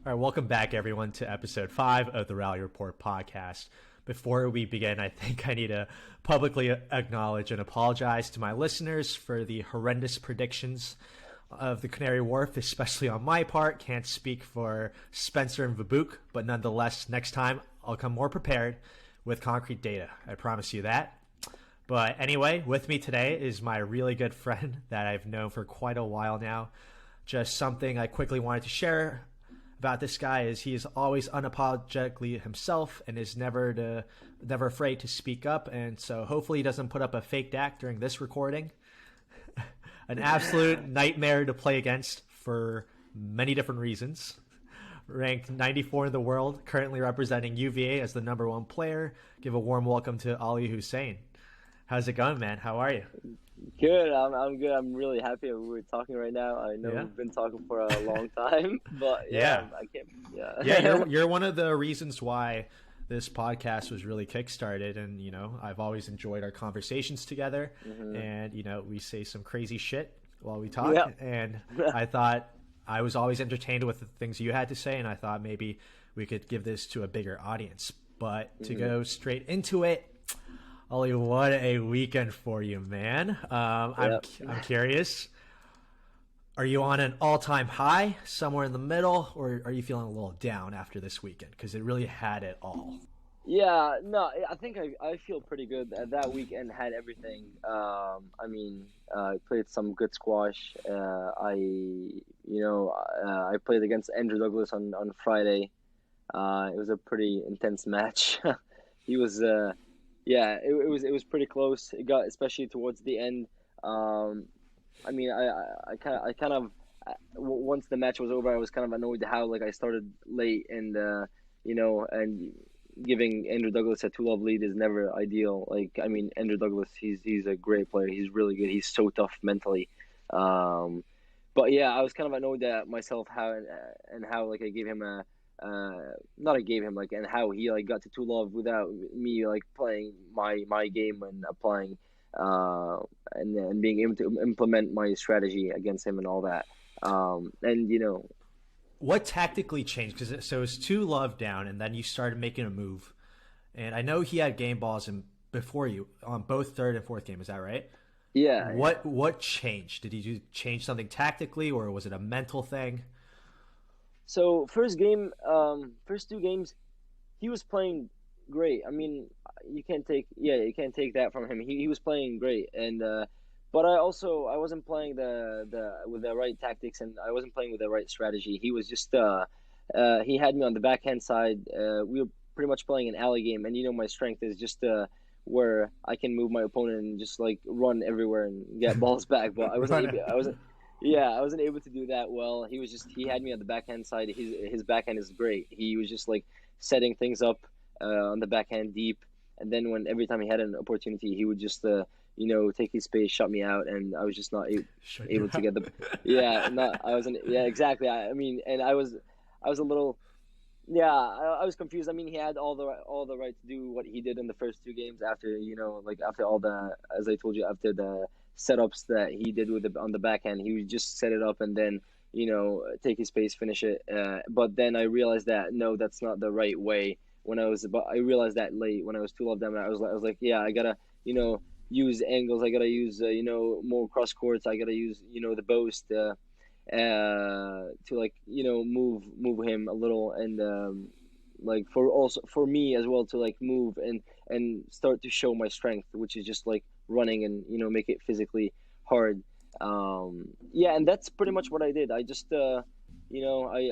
All right, welcome back, everyone, to episode 5 of the Rally Report podcast. Before we begin, I think I need to publicly acknowledge and apologize to my listeners for the horrendous predictions of the Canary Wharf, especially on my part. Can't speak for Spencer and Vabuk, but nonetheless, next time I'll come more prepared with concrete data. I promise you that. But anyway, with me today is my really good friend that I've known for quite a while now. Just something I quickly wanted to share about this guy is he is always unapologetically himself and is never afraid to speak up. And so hopefully he doesn't put up a fake act during this recording. An absolute nightmare to play against for many different reasons. Ranked 94 in the world, currently representing UVA as the number 1 player. Give a warm welcome to Aly Hussein. How's it going, man? How are you? Good. I'm good. I'm really happy we're talking right now. I know we've been talking for a long time, but I can't. You're one of the reasons why this podcast was really kickstarted, and I've always enjoyed our conversations together, and we say some crazy shit while we talk, and I thought I was always entertained with the things you had to say, and I thought maybe we could give this to a bigger audience. But to go straight into it, Ollie, what a weekend for you, man. I'm curious. Are you on an all-time high, somewhere in the middle, or are you feeling a little down after this weekend? Because it really had it all. Yeah, no, I think I feel pretty good. That weekend had everything. I played some good squash. I played against Andrew Douglas on Friday. It was a pretty intense match. He was... it was pretty close. It got especially towards the end. Once the match was over, I was kind of annoyed how I started late and and giving Andrew Douglas a 2-love lead is never ideal. Andrew Douglas, he's a great player. He's really good. He's so tough mentally. But yeah, I was kind of annoyed at myself how I gave him a. And how he got to 2-love without me playing my game and applying and being able to implement my strategy against him and all that. What tactically changed? Because so it was 2-love down, and then you started making a move. And I know he had game balls before you on both third and fourth game. Is that right? Yeah. What changed? Did he change something tactically, or was it a mental thing? So first 2 games, he was playing great. I mean, you can't take that from him. He was playing great, and but I wasn't playing with the right tactics, and I wasn't playing with the right strategy. He was just he had me on the backhand side. We were pretty much playing an alley game, and my strength is just where I can move my opponent and just run everywhere and get balls back. But I wasn't able to do that well. He had me on the backhand side. His backhand is great. He was just setting things up on the backhand deep, and then every time he had an opportunity, he would just take his space, shut me out, and I was just not able to get the exactly. I was a little I was confused. I mean, he had all the right to do what he did in the first 2 games after after all the, as I told you, after the setups that he did on the backhand. He would just set it up and then take his space, finish it. But then I realized that no, that's not the right way. I realized that late when I was 2-love down. I was like, yeah, I gotta use angles. I gotta use more cross courts. I gotta use the boast to move him a little, and for me as well to move and start to show my strength, which is just running and make it physically hard. And that's pretty much what I did. I just I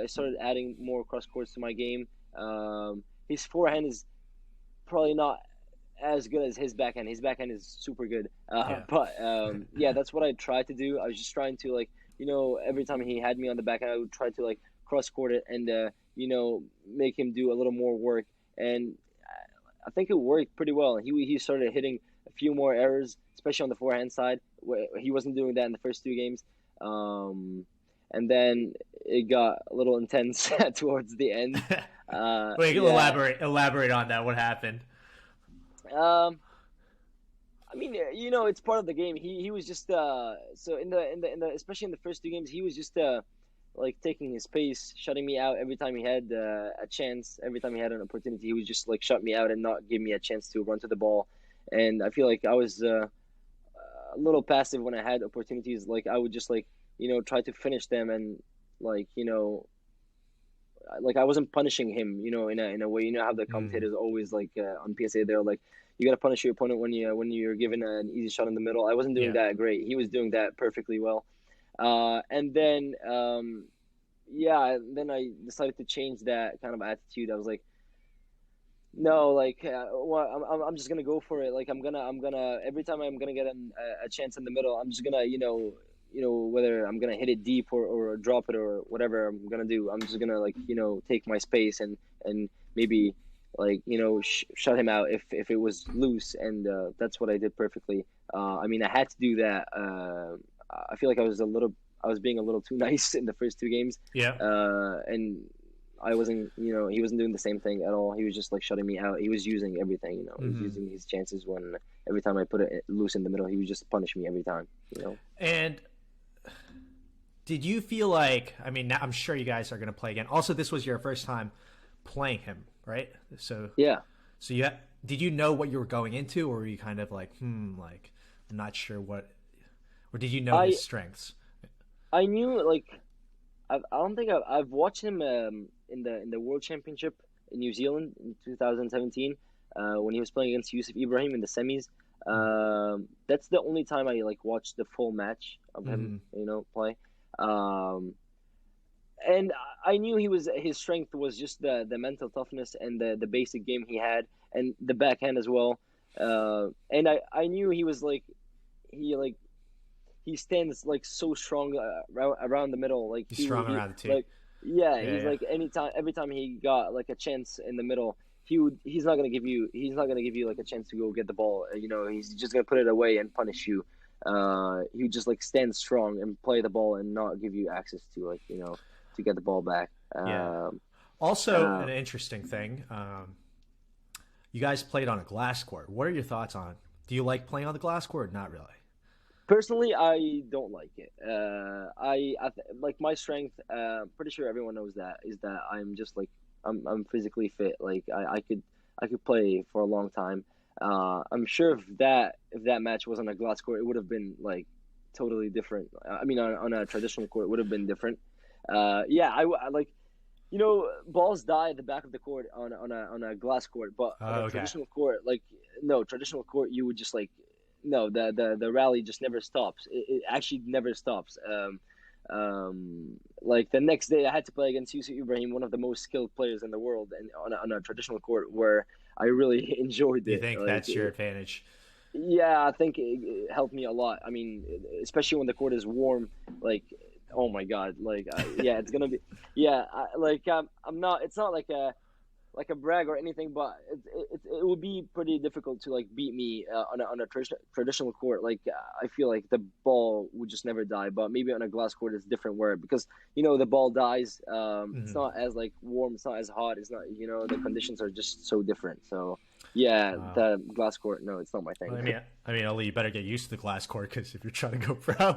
started adding more cross courts to my game. His forehand is probably not as good as his backhand. His backhand is super good. But that's what I tried to do. I was just trying to every time he had me on the backhand, I would try to cross court it and make him do a little more work. And I think it worked pretty well. He started hitting a few more errors, especially on the forehand side. He wasn't doing that in the first 2 games. And then it got a little intense towards the end. Elaborate on that. What happened? I mean, it's part of the game. He was just so in the especially in the first 2 games, he was just like taking his pace, shutting me out every time he had a chance, every time he had an opportunity. He would just like shut me out and not give me a chance to run to the ball. And I feel like I was a little passive when I had opportunities. Like I would just like try to finish them, and like like I wasn't punishing him, in a way. You know how the commentators always like on PSA they're like, you gotta punish your opponent when you're given an easy shot in the middle. I wasn't doing Yeah. that great. He was doing that perfectly well. And then yeah, then I decided to change that kind of attitude. I was like, no, like well, I'm just gonna go for it. Like I'm gonna every time I'm gonna get a chance in the middle, I'm just gonna whether I'm gonna hit it deep or drop it or whatever I'm gonna do. I'm just gonna like take my space and maybe like shut him out if it was loose, and that's what I did perfectly. I mean, I had to do that. I feel like I was being a little too nice in the first two games, Yeah. and I wasn't, he wasn't doing the same thing at all. He was just like shutting me out. He was using everything, He was using his chances when every time I put it loose in the middle, he would just punish me every time. And did you feel like, I mean, now I'm sure you guys are going to play again. Also, this was your first time playing him, right? So Yeah. Did you know what you were going into, or were you kind of like, like I'm not sure what, or did you know his strengths? I knew like I don't think I've watched him in the World Championship in New Zealand in 2017 when he was playing against Youssef Ibrahim in the semis. That's the only time I like watched the full match of him, play. And I knew his strength was just the mental toughness and the basic game he had and the backhand as well. And I knew he was like he stands like so strong around the middle. Like He's strong around the tee. Like he's like every time he got like a chance in the middle, he's not gonna give you like a chance to go get the ball. He's just gonna put it away and punish you. He would just like stand strong and play the ball and not give you access to like to get the ball back. Also, an interesting thing. You guys played on a glass court. What are your thoughts on? Do you like playing on the glass court? Not really. Personally, I don't like it. Like my strength. Pretty sure everyone knows that is that I'm just like I'm physically fit. Like I could play for a long time. I'm sure if that match was on a glass court, it would have been like totally different. I mean, on a traditional court, it would have been different. Yeah, I like balls die at the back of the court on a glass court, but on a traditional court, like no traditional court, you would just like. No, the rally just never stops. It actually never stops. Like the next day, I had to play against Youssef Ibrahim, one of the most skilled players in the world, and on a traditional court where I really enjoyed it. Do you think that's your advantage? Yeah, I think it helped me a lot. I mean, especially when the court is warm. Like, oh my God, like yeah, it's gonna be yeah. I'm not. It's not like a brag or anything, but it would be pretty difficult to like beat me on a traditional court. Like I feel like the ball would just never die, but maybe on a glass court it's different where because the ball dies. It's not as like warm, it's not as hot. It's not the conditions are just so different. So yeah, the glass court, no, it's not my thing. Well, I mean, Ali, you better get used to the glass court because if you're trying to go pro.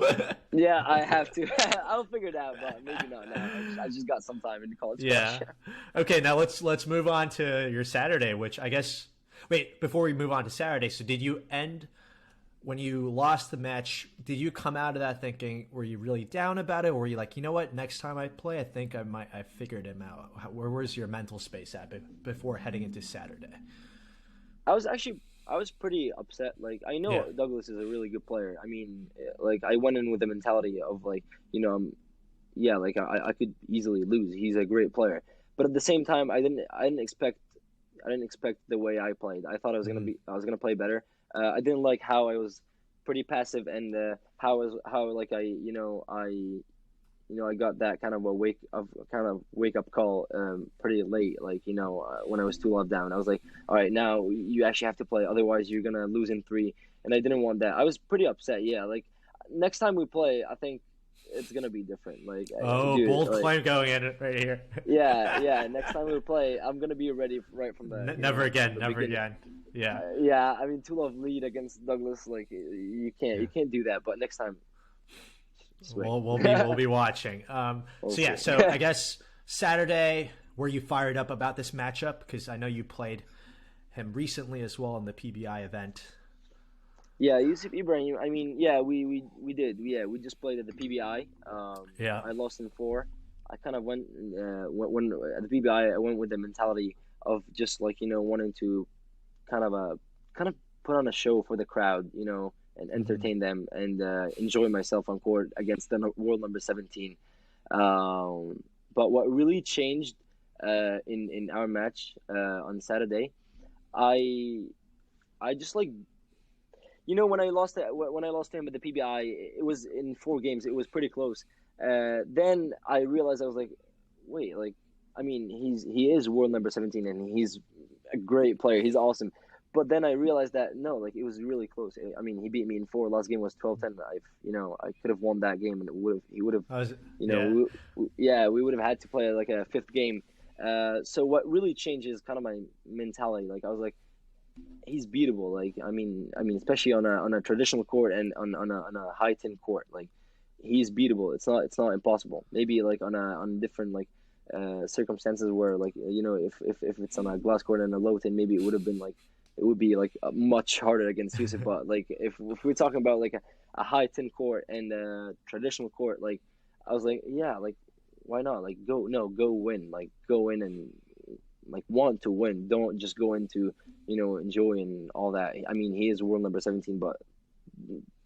Yeah, I have to. I'll figure it out, but maybe not now. I just got some time in college. Yeah. Okay, now let's move on to your Saturday, which I guess. Wait, before we move on to Saturday, so did you end when you lost the match? Did you come out of that thinking were you really down about it, or were you like, you know what, next time I play, I think I figured him out? Where was your mental space at before heading into Saturday? I was pretty upset. Like I know Douglas is a really good player. I mean, like I went in with the mentality of like, like I could easily lose. He's a great player, but at the same time, I didn't expect the way I played. I thought I was gonna play better. I didn't like how I was pretty passive and how like I got that kind of wake up call pretty late. Like when I was 2-love down, I was like, all right, now you actually have to play, otherwise you're gonna lose in 3. And I didn't want that. I was pretty upset. Yeah, like next time we play, I think it's gonna be different. Like bold claim going in right here. yeah. Next time we play, I'm gonna be ready right from the never again. Yeah. Yeah. I mean, 2-love lead against Douglas. Like you can't do that. But next time. Just wait. We'll be watching. So yeah, Hopefully. so I guess Saturday, were you fired up about this matchup? Because I know you played him recently as well in the PBI event. Yeah, Youssef Ibrahim. I mean, yeah, we did. Yeah, we just played at the PBI. Yeah. I lost in four. I kind of went when at the PBI. I went with the mentality of just like wanting to kind of kind of put on a show for the crowd, and Mm-hmm. entertain them and enjoy myself on court against the world number 17. Um, but what really changed in our match on Saturday, I I just like when I lost to him at the PBI, it was in 4 games. It was pretty close. Then I realized I was like, wait, like I mean he is world number 17 and he's a great player. He's awesome. But then I realized that no, like it was really close. I mean, he beat me in four. Last game was 12-10. I could have won that game, and he would have, Yeah. yeah, we would have had to play like a fifth game. So what really changed is kind of my mentality. Like I was like, he's beatable. Like I mean, especially on a traditional court and on a high tin court, like he's beatable. It's not impossible. Maybe like on different like circumstances where like if it's on a glass court and a low tin, maybe it would be like much harder against Yusuf. But like if we're talking about like a high tin court and a traditional court, like I was like, yeah, like why not? Like go win. Like go in and like want to win. Don't just go into enjoy and all that. I mean, he is world number 17, but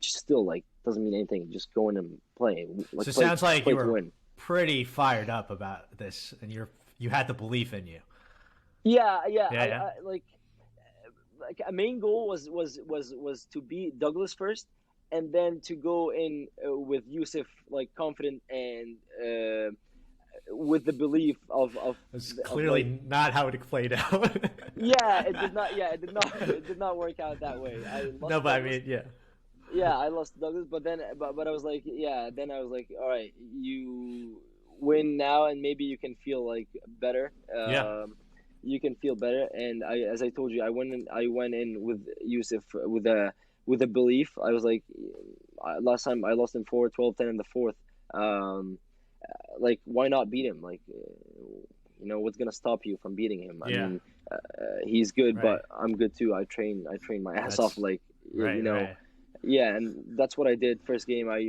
still like doesn't mean anything. Just go in and play. So Like it play sounds like play you to were win. pretty fired up about this, and you had the belief in you. Yeah. Yeah, yeah. I like a main goal was to beat Douglas first, and then to go in with Yusuf like confident and with the belief It's of like clearly not how it played out. yeah, it did not. Yeah, it did not. It did not work out that way. I lost No, to but I Douglas. mean, yeah. Yeah, I lost to Douglas, but then, but I was like, yeah. Then I was like, all right, you win now, and maybe you can feel like better. Yeah. You can feel better, and as I told you, I went in with Yusuf with a belief. I was like, last time I lost in 4, 12-10 in the fourth. Um, like why not beat him? Like, what's gonna stop you from beating him? I Yeah. mean, he's good, Right. but I'm good too. I train my ass off. That's Like, right, right. yeah, and that's what I did first game. I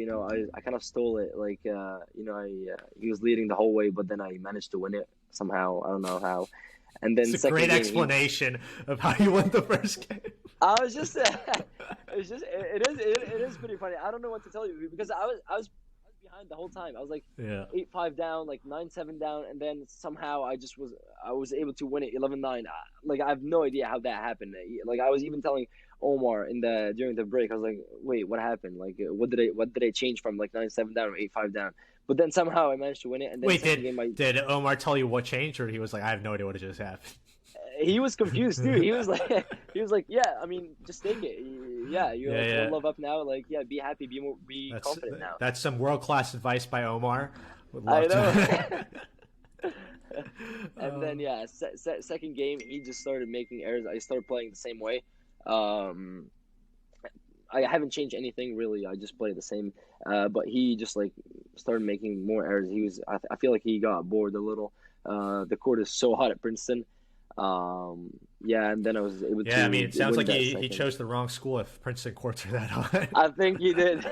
kind of stole it. Like, he was leading the whole way, but then I managed to win it somehow. I don't know how. And It's then a great second game, explanation of how you won the first game. I was just, it is pretty funny. I don't know what to tell you because I was behind the whole time. I was like Yeah. 8-5 down, like 9-7 down, and then somehow I was able to win it 11-9. Like I have no idea how that happened. Like I was even telling Omar during the break. I was like, wait, what happened? Like what did I change from like 9-7 down or 8-5 down? But then somehow I managed to win it, and then Wait, second game did Omar tell you what changed, or he was like, I have no idea what just happened? he was confused too. He was like, yeah, I mean, just take it. Yeah, you're Yeah, like yeah. one love up now. Like, yeah, be happy, be That's confident now. that's some world class advice by Omar. Would I love know. to. And then yeah, second game he just started making errors. I started playing the same way. Um, I haven't changed anything really. I just play the same. But he just like started making more errors. I feel like he got bored a little. The court is so hot at Princeton. Yeah, and then I was able Yeah, I mean, to it sounds win like that he second. chose the wrong school if Princeton courts are that hot. I think he did.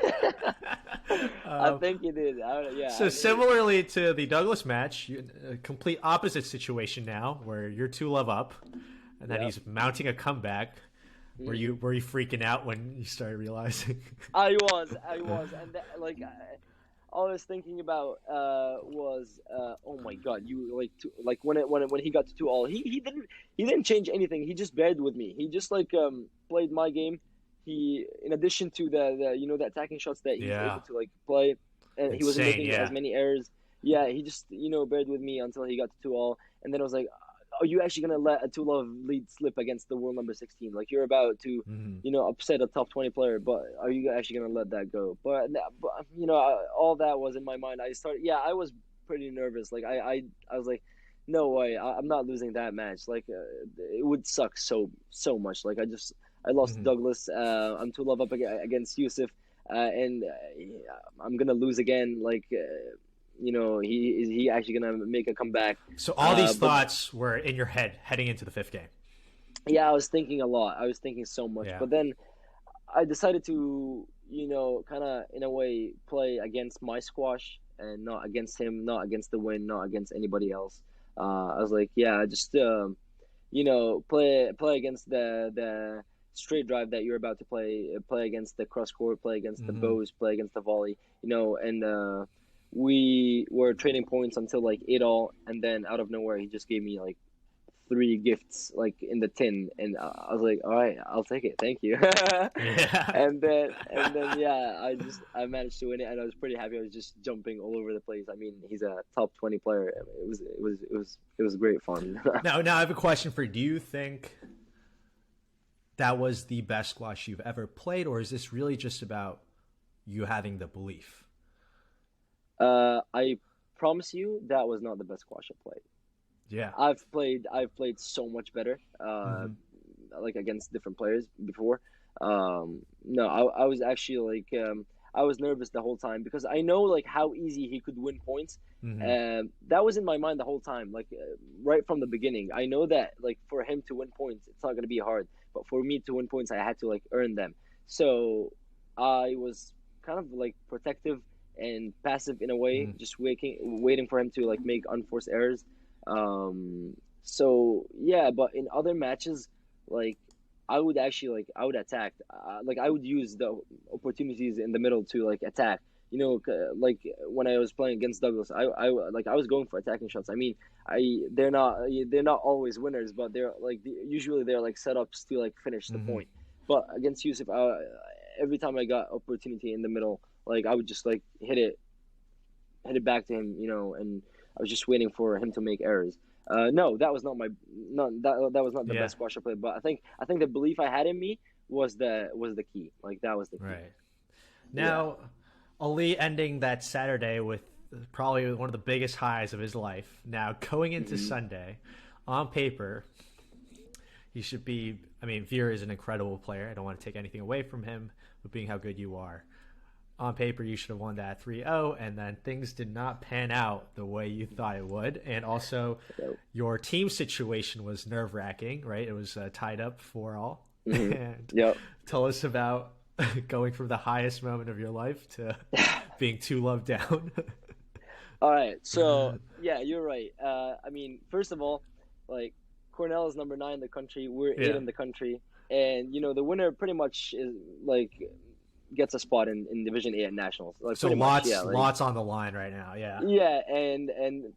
I Um, think he did. Yeah. so similarly to the Douglas match, a complete opposite situation now, where you're 2-love up, and then Yep. he's mounting a comeback. Were you freaking out when you started realizing? I was, and like all I was thinking about was oh my god, you like when he got to 2-all, he didn't change anything. He just bared with me. He just like played my game. He, in addition to the attacking shots that he's Yeah, able to like play, and he wasn't insane. making Yeah, as many errors. Yeah, he just bared with me until he got to 2-all, and then I was like, are you actually gonna let a 2-love lead slip against the world number 16? Like you're about to, hmm upset a top 20 player, but are you actually gonna let that go? But all that was in my mind. I was pretty nervous. Like I was like, no way, I'm not losing that match. Like it would suck so much. Like I lost to hmm Douglas. I'm 2-love up against Yusuf. and I'm gonna lose again. Like, is he actually gonna make a comeback? So all these But thoughts were in your head heading into the fifth game. yeah, I was thinking a lot. I was thinking so much. Yeah. But then I decided to, kind of in a way play against my squash and not against him, not against the win, not against anybody else. I was like, yeah, just play against the straight drive that you're about to play against the cross court, play against the Mm-hmm. bows, play against the volley, and we were trading points until like 8-all, and then out of nowhere he just gave me like three gifts like in the tin, and I was like, all right, I'll take it, thank you. Yeah. and then yeah, I managed to win it, and I was pretty happy. I was just jumping all over the place. I mean, he's a top 20 player. It was great fun. Now I have a question for you. Do you think that was the best squash you've ever played, or is this really just about you having the belief? I promise you that was not the best squash I played. Yeah. I've played so much better, Mm-hmm. like against different players before. No, I was actually like, I was nervous the whole time because I know like how easy he could win points. Mm-hmm. That was in my mind the whole time, like right from the beginning. I know that like for him to win points, it's not gonna be hard, but for me to win points, I had to like earn them. So I was kind of like protective and passive in a way, Mm-hmm. just waiting for him to like make unforced errors. So yeah, but in other matches, like I would attack, like I would use the opportunities in the middle to like attack. Like when I was playing against Douglas, I was going for attacking shots. I mean, I they're not always winners, but they're like usually they're like setups to like finish the Mm-hmm. point. But against Yusuf, every time I got opportunity in the middle, like I would just like hit it back to him, and I was just waiting for him to make errors. No, that was not my not that was not the Yeah. best squash I played, but I think the belief I had in me was the key. Like that was the key. Right. Yeah. Now, Ali ending that Saturday with probably one of the biggest highs of his life. Now, going into Hmm. Sunday, on paper, he should be. I mean, Veer is an incredible player. I don't want to take anything away from him, but being how good you are, on paper, you should have won that 3-0, and then things did not pan out the way you thought it would. And also, So, your team situation was nerve wracking, right? It was tied up 4-all. hmm. And Yep. tell us about going from the highest moment of your life to being 2-love down. All right. So yeah, you're right. I mean, first of all, like Cornell is number 9 in the country. We're 8 Yeah. in the country, and the winner pretty much is like gets a spot in Division 8 at nationals. Like So pretty much, yeah. Like lots on the line right now. Yeah. yeah, and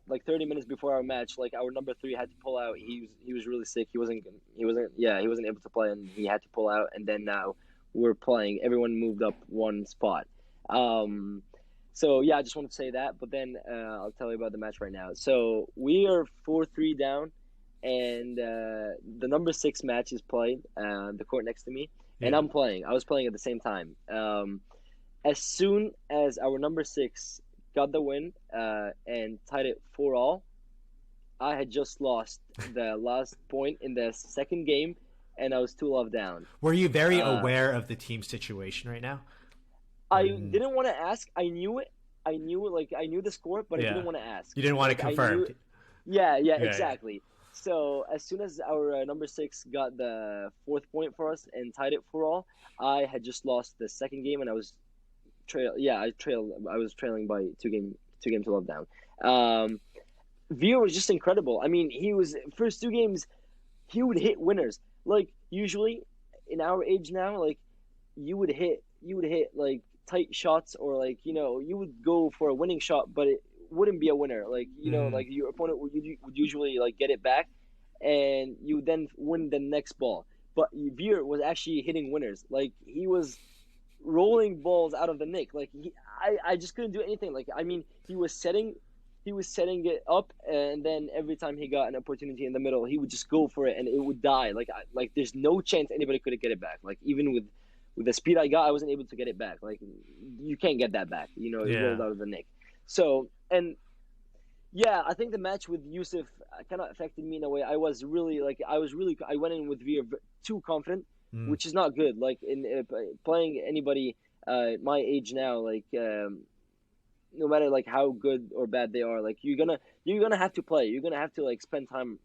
like 30 minutes before our match, like our number 3 had to pull out. He was really sick. He wasn't able to play, and he had to pull out. And then now we're playing. Everyone moved up one spot. Um, so yeah, I just wanted to say that. But then I'll tell you about the match right now. So we are 4-3 down, and the number 6 match is played. The court next to me, and Yeah. I'm playing. I was playing at the same time. As soon as our number 6 got the win and tied it 4-all, I had just lost the last point in the second game, and I was 2-love down. Were you very Uh, aware of the team situation right now? I Or- didn't want to ask. I knew it. I knew the score, but I Yeah. didn't want to ask. You didn't want to Like I confirm. knew. Yeah, yeah, Yeah. exactly. So as soon as our number 6 got the fourth point for us and tied it 4-all, I had just lost the second game, and I was I was trailing by two games to love down. Um, Veer was just incredible. I mean, he was first 2 games, he would hit winners. Like usually in our age now, like you would hit like tight shots, or like you would go for a winning shot, but it wouldn't be a winner. Like Mhm. like your opponent would usually like get it back, and you would then win the next ball. But Veer was actually hitting winners. Like he was rolling balls out of the nick. Like I just couldn't do anything. Like I mean, he was setting it up, and then every time he got an opportunity in the middle, he would just go for it, and it would die. Like there's no chance anybody could get it back. Like even with the speed I got, I wasn't able to get it back. Like you can't get that back. It Yeah. rolled out of the nick. So and yeah, I think the match with Yusuf kind of affected me in a way. I went in with Veer too confident, Mm. which is not good. Like in playing anybody my age now, like no matter like how good or bad they are, like you're gonna have to play. You're gonna have to like spend time,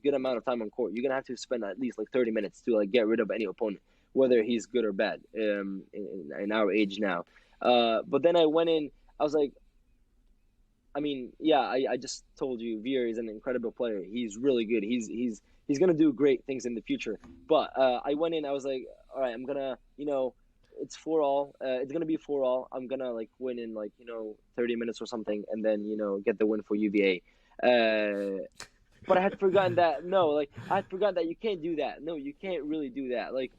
good amount of time on court. You're gonna have to spend at least like 30 minutes to like get rid of any opponent, whether he's good or bad. In our age now. But then I went in. I was like, I mean, yeah, I just told you, Veer is an incredible player. He's really good. He's gonna do great things in the future. But I went in. I was like, all right, I'm gonna, it's 4-all. It's gonna be 4-all. I'm gonna like win in like 30 minutes or something, and then get the win for UVA. But I had forgotten that. No, like I had forgotten that you can't do that. No, you can't really do that. Like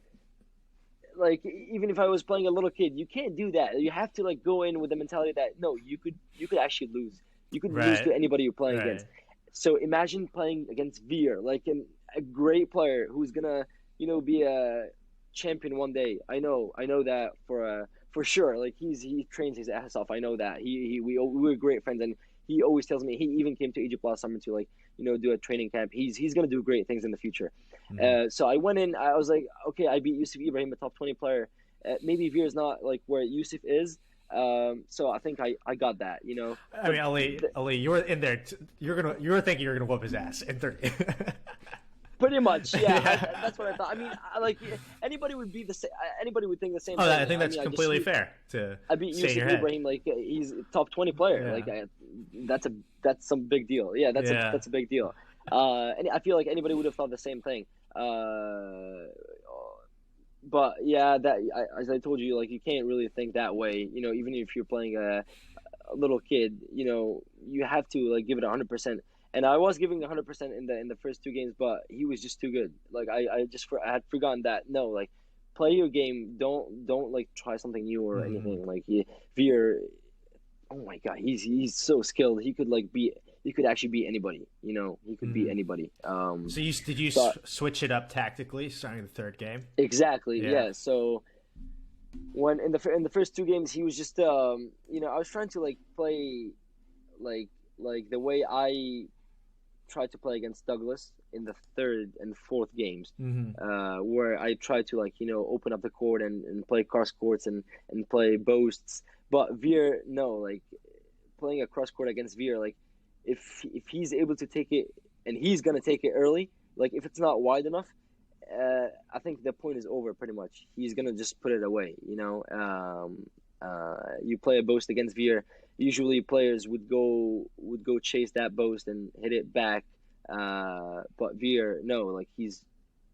even if I was playing a little kid, you can't do that. You have to like go in with the mentality that no, you could actually lose. You could lose to anybody you're playing against. So imagine playing against Veer, like a great player who's gonna be a champion one day. I know that for sure. Like he trains his ass off. I know that we were great friends, and he always tells me. He even came to Egypt last summer to like do a training camp. He's gonna do great things in the future. So I went in. I was like, okay, I beat Youssef Ibrahim, a top 20 player. Maybe Veer is not like where Youssef is. So I think I got that. I mean, Ali, you were in there. You were thinking you were gonna whoop his ass in 30. Pretty much, yeah. That's what I thought. I mean, like anybody would be the same. Anybody would think the same. Oh, thing. I think that's completely fair. I beat Youssef Ibrahim, like he's a top 20 player. Yeah. Like that's some big deal. Yeah, that's a big deal. And I feel like anybody would have thought the same thing. But yeah, as I told you, like you can't really think that way. Even if you're playing a little kid, you have to like give it 100%. And I was giving 100% in the first two games, but he was just too good. Like I had forgotten that. No, like play your game. Don't like try something new or anything. Like Veer, oh my god, he's so skilled. He could actually beat anybody. He could beat anybody. So did you switch it up tactically starting the third game? Exactly. Yeah. So when in the first two games, he was just I was trying to like play like the way I tried to play against Douglas in the third and fourth games, where I tried to like open up the court and play cross courts and play boasts. But Veer, no, like playing a cross court against Veer, like if he's able to take it, and he's gonna take it early, like if it's not wide enough, I think the point is over pretty much. He's gonna just put it away. You play a boast against Veer. Usually players would go chase that boast and hit it back, but Veer, no, like he's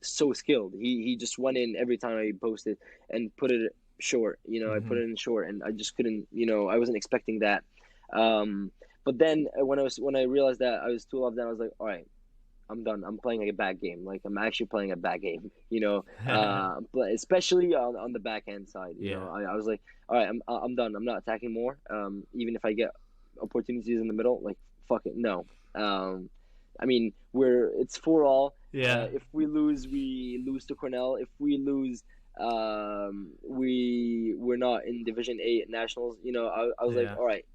so skilled. He just went in every time I posted and put it short. I put it in short, and I just couldn't. I wasn't expecting that. But then when I realized that I was 2-love down, I was like, all right, I'm done. I'm playing a bad game. Like I'm actually playing a bad game. But especially on the backhand side. I was like, all right, I'm done. I'm not attacking more. Even if I get opportunities in the middle, like fuck it, no. I mean, it's 4-all. Yeah. If we lose to Cornell. If we lose, we're not in Division 8 nationals. I was like, all right,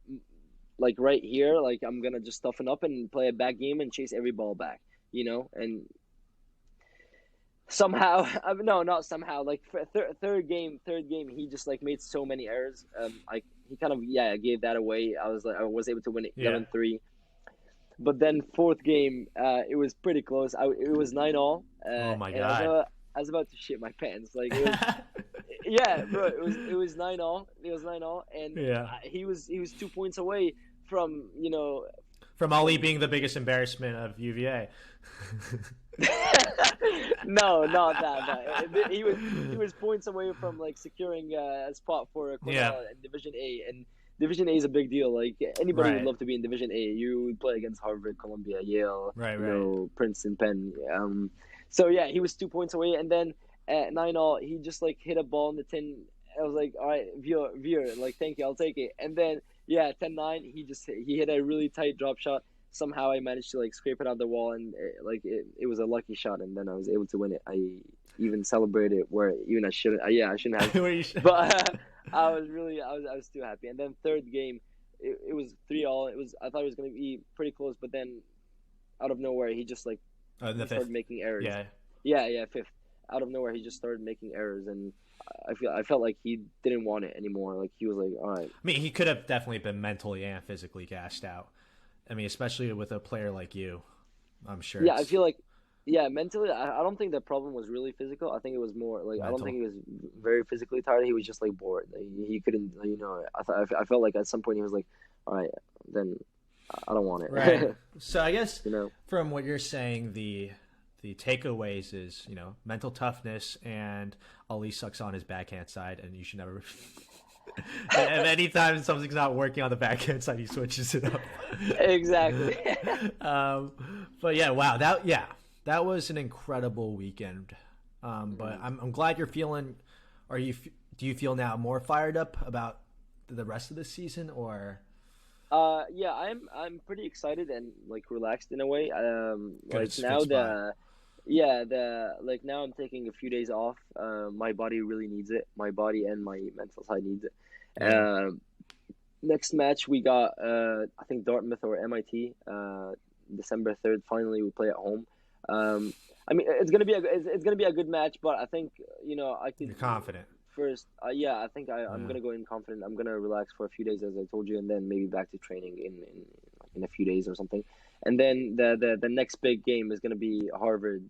like right here, like I'm gonna just toughen up and play a bad game and chase every ball back. And somehow, no, not somehow. Like third game, he just like made so many errors. He kind of gave that away. I was able to win it 11-3. But then fourth game, it was pretty close. It was 9-all. Oh my god! I was about to shit my pants. Like it was, yeah, bro. It was 9-all. It was 9-all, and he was 2 points away from from Ali being the biggest embarrassment of UVA. No, not that. But he was points away from like securing a spot for Cornell in Division A, and Division A is a big deal. Like anybody would love to be in Division A. You would play against Harvard, Columbia, Yale, Princeton, Penn. So yeah, he was 2 points away, and then at 9-all, he just like hit a ball in the 10. I was like, all right, Veer, like thank you, I'll take it. And then 10-9, he hit a really tight drop shot. Somehow I managed to like scrape it out the wall, and it was a lucky shot, and then I was able to win it. I even celebrated where even I shouldn't. I shouldn't have. But I was too happy. And then third game, it was 3-all. I thought it was going to be pretty close, but then out of nowhere he just like started making errors. Yeah. Fifth. out of nowhere he just started making errors, and I felt like he didn't want it anymore. Like he was like, all right. I mean, he could have definitely been mentally and physically gassed out. I mean, especially with a player like you, I'm sure. Yeah, I feel like, yeah, mentally, I don't think the problem was really physical. I think it was more like I don't Mental. think he was very physically tired. He was just like bored. Like, he couldn't, I felt like at some point he was like, all right, then I don't want it. Right. So I guess You know? from what you're saying, the takeaways is mental toughness, and Ali sucks on his backhand side, and you should never. And anytime something's not working on the backhand side, he switches it up. Exactly. But yeah, wow, that was an incredible weekend. But I'm glad you're feeling. Do you feel now more fired up about the rest of the season, or? Yeah, I'm pretty excited and like relaxed in a way. Good, Like now good spot. like now I'm taking a few days off. My body really needs it. My body and my mental side needs it. Yeah. Next match we got I think Dartmouth or MIT. December 3rd. Finally, we play at home. I mean, it's gonna be a good match, but I think I could. You're confident. First, yeah, I think I'm Yeah. gonna go in confident. I'm gonna relax for a few days, as I told you, and then maybe back to training in a few days or something. And then the next big game is gonna be Harvard.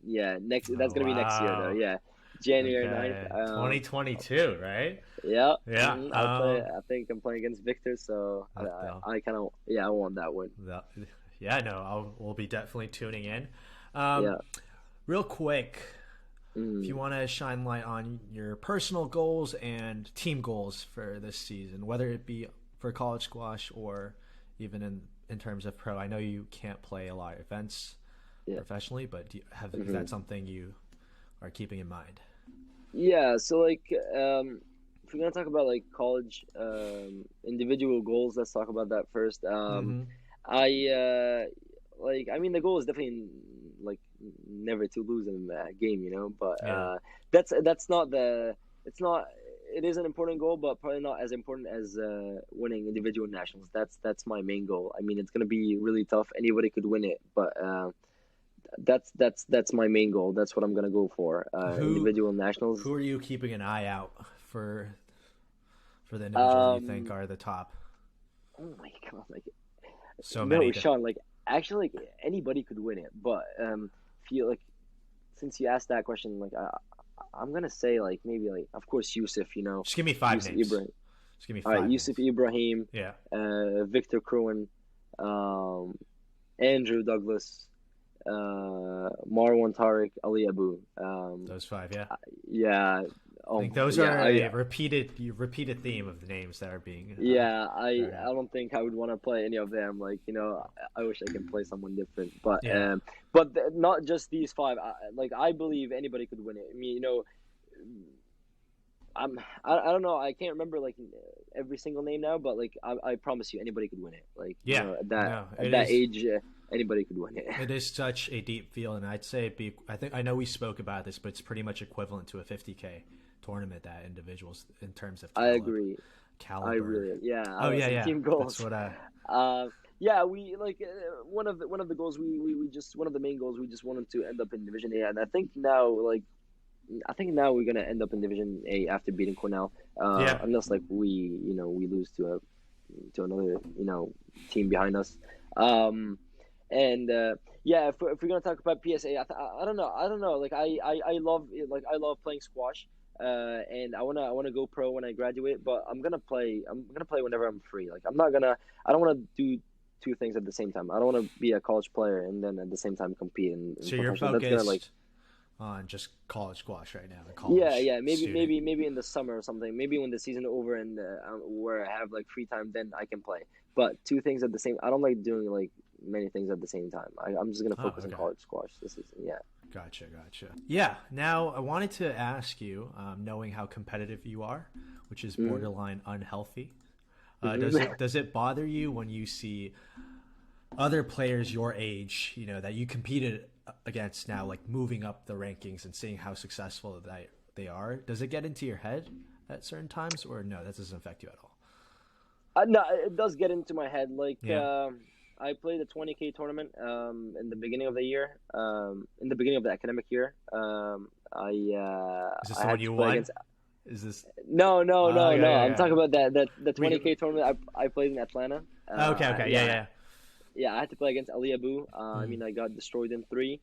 Yeah, that's Oh, gonna be next year though. wow. Yeah, January 9th. Okay. 2022, right? Yeah, Yeah. I'll play. I think I'm playing against Victor, so That- I kind of I want that one. that- yeah, no, we'll be definitely tuning in. Yeah. Real quick, if you Mm. want to shine light on your personal goals and team goals for this season, whether it be for college squash or even in terms of pro. I know you can't play a lot of events Yeah. professionally, but is that something you are keeping in mind? Yeah, so like if we're gonna talk about like college individual goals, let's talk about that first. Mm-hmm. I mean the goal is definitely like never to lose in a game, but Yeah. that's not it's not it is an important goal, but probably not as important as winning individual nationals. That's my main goal. I mean, it's gonna be really tough. Anybody could win it, but that's my main goal. That's what I'm gonna go for. Individual nationals. Who are you keeping an eye out for the individuals you think are the top? Oh my god! Like So no, many. Sean. Like actually, like anybody could win it. But feel like since you asked that question, like I'm gonna say like maybe like of course Youssef. Just give me five Youssef names. Ibrahim. Just give me All five right, names. Youssef Ibrahim, Yeah. Victor Cruin, Andrew Douglas, Marwan Tariq, Ali Abu. Those five, yeah. Yeah. I think those are a repeated theme of the names that are being. Yeah, I right. don't think I would want to play any of them. Like I wish I could play someone different. But Yeah. not just these five. I believe anybody could win it. I mean, I don't know. I can't remember like every single name now, but like I promise you, anybody could win it. Like Yeah. at No, it that is- age, anybody could win it. It is such a deep field, and I'd say I know we spoke about this, but it's pretty much equivalent to a 50K tournament that individuals in terms of I agree. caliber. I really, yeah. Oh yeah. Team goals. That's what Yeah, we like one of the goals we just one of the main goals we just wanted to end up in Division A, and I think now we're gonna end up in Division A after beating Cornell. Yeah. Unless like we lose to another team behind us. Yeah, if we're gonna talk about PSA, I don't know. Like I love playing squash. And I wanna go pro when I graduate, but I'm gonna play whenever I'm free. Like I don't wanna do two things at the same time. I don't wanna be a college player and then at the same time compete in So you're professional. focused on just college squash right now. College Yeah, student. maybe in the summer or something. Maybe when the season over and where I have like free time, then I can play. But two things at the same. I don't like doing like many things at the same time. I'm just gonna focus on college squash this season. Yeah. Gotcha. Yeah. Now I wanted to ask you, knowing how competitive you are, which is borderline unhealthy, does it bother you when you see other players your age, that you competed against now, like moving up the rankings and seeing how successful they are? Does it get into your head at certain times, or no, that doesn't affect you at all? No, it does get into my head. Like, Yeah. I played a 20K tournament in the beginning of the year. In the beginning of the academic year. Is this I the one had to you play won? against. Is this? No, no, no, Yeah, no. yeah, I'm yeah. talking about that the We. 20K tournament I played in Atlanta. Okay, okay, yeah, Yeah, yeah, yeah. I had to play against Ali Abu. I mm, mean, I got destroyed in three,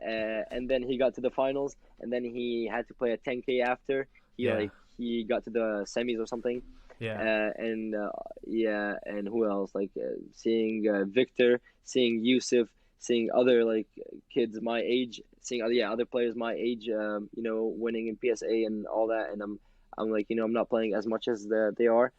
and then he got to the finals, and then he had to play a 10K after. yeah, He got to the semis or something. yeah, And yeah, and who else? Like seeing Victor, seeing Youssef, seeing other like kids my age, seeing other players my age, winning in PSA and all that, and I'm like, I'm not playing as much as they are.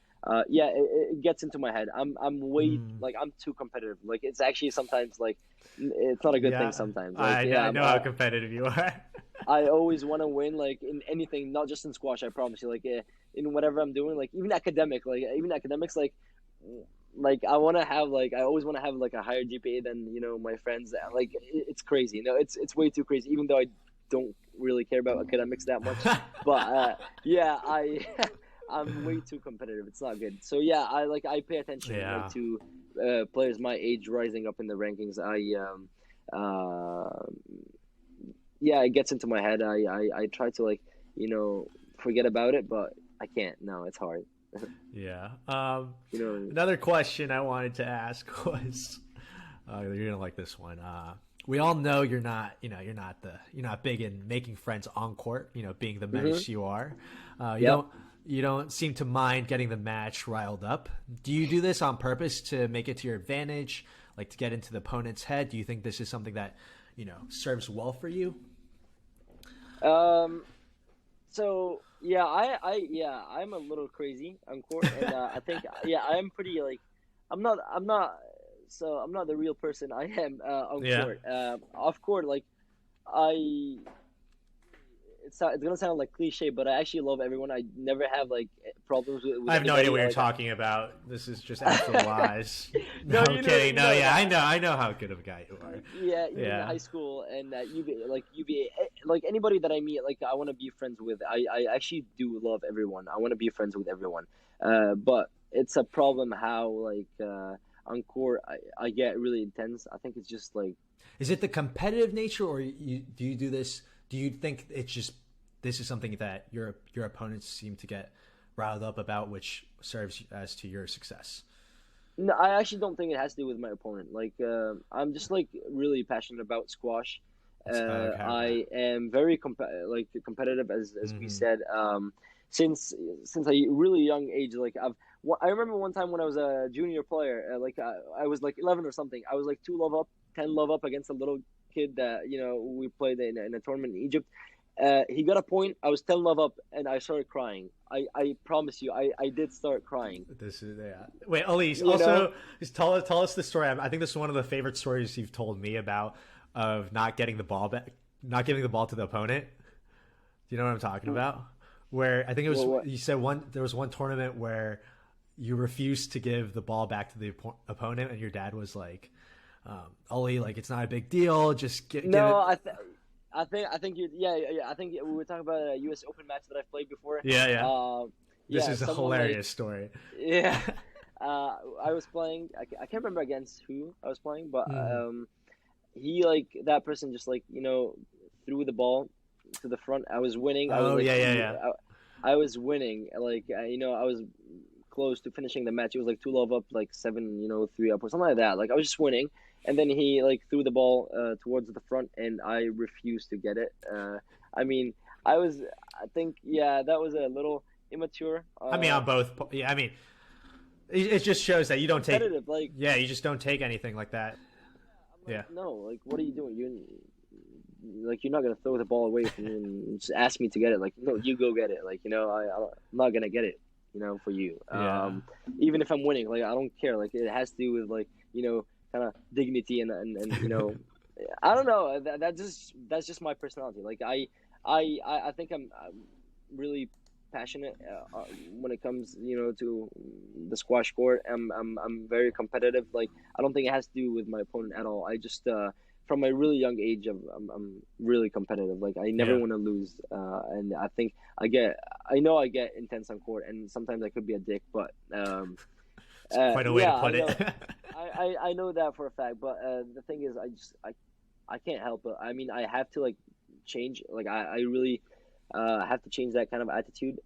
Yeah, it gets into my head. I'm way mm, like I'm too competitive. Like it's actually sometimes like it's not a good thing yeah. sometimes. Like yeah, I know how competitive you are. I always want to win, like in anything, not just in squash. I promise you, like in whatever I'm doing, like even academic, like even academics, like I want to have like I always want to have like a higher GPA than my friends. Like it's crazy, it's way too crazy. Even though I don't really care about academics that much, but yeah, I I'm way too competitive. It's not good. So yeah, I pay attention like Yeah, to players my age rising up in the rankings. Uh, yeah, it gets into my head. I try to like forget about it, but I can't. No, it's hard. yeah. you know. Another question I wanted to ask was, you're gonna like this one. We all know you're not big in making friends on court. Being the Hmm. menace you are, Yep. you don't seem to mind getting the match riled up. Do you do this on purpose to make it to your advantage, like to get into the opponent's head? Do you think this is something that serves well for you? Um. So yeah, I'm a little crazy on court, and I think I am pretty like I'm not the real person I am on Yeah. court. Off court, like I it's gonna sound like cliche, but I actually love everyone. I never have like problems I with have no idea anybody. what you're Like talking about. This is just absolute lies. No, no, I'm kidding. you No, know yeah, that. I know how good of a guy you are. Yeah, even in Yeah, high school and UVA, like anybody that I meet, like I want to be friends with. I actually do love everyone. I want to be friends with everyone. But it's a problem how like on court I get really intense. I think it's just like is it the competitive nature, or do you do this? Do you think it's just this is something that your opponents seem to get riled up about, which serves as to your success? no, I actually don't think it has to do with my opponent. Like I'm just like really passionate about squash. Okay, okay. I am very competitive as we Hmm. said. Since a really young age, like I remember one time when I was a junior player, I was like 11 or something. I was like 2 love up, 10 love up against a little kid that we played in a tournament in Egypt. He got a point. I was 10 love up, and I started crying. I promise you, I did start crying. This is yeah. Wait, Elise. You know, Also, just tell us the story. I think this is one of the favorite stories you've told me about of not getting the ball back, not giving the ball to the opponent. Do you know what I'm talking about? Where I think it was what? you said there was one tournament where you refused to give the ball back to the opponent, and your dad was like, "Ollie, like it's not a big deal. Just give No, it." I think you I think we were talking about a U.S. Open match that I've played before. Yeah, yeah. Uh, This yeah, is a someone like hilarious story. yeah, I was playing. I can't remember against who I was playing, but Hmm. he like that person just like threw the ball to the front. I was winning. I was Oh like yeah, yeah, yeah. I was winning. Like I was close to finishing the match. It was like 2 love up, like 7, 3 up or something like that. Like I was just winning, and then he like threw the ball towards the front, and I refused to get it. I mean, I think that was a little immature. I mean, on both. Yeah, I mean, it just shows that you don't take. Competitive, like Yeah, you just don't take anything like that. I'm like Yeah, no, like what are you doing? You're not gonna throw the ball away from me and just ask me to get it. Like no, you go get it. Like I'm not gonna get it. For you. yeah, Even if I'm winning, like I don't care. Like it has to do with like kind of dignity and I don't know. That's just my personality. Like I think I'm really passionate when it comes to the squash court. I'm very competitive. Like I don't think it has to do with my opponent at all. I just from a really young age I'm really competitive. Like I never yeah. want to lose, and I think I know I get intense on court, and sometimes I could be a dick, but It's quite a way to put I know. it. I know that for a fact, but the thing is, I can't help it. I mean, I have to like change. Like I really have to change that kind of attitude.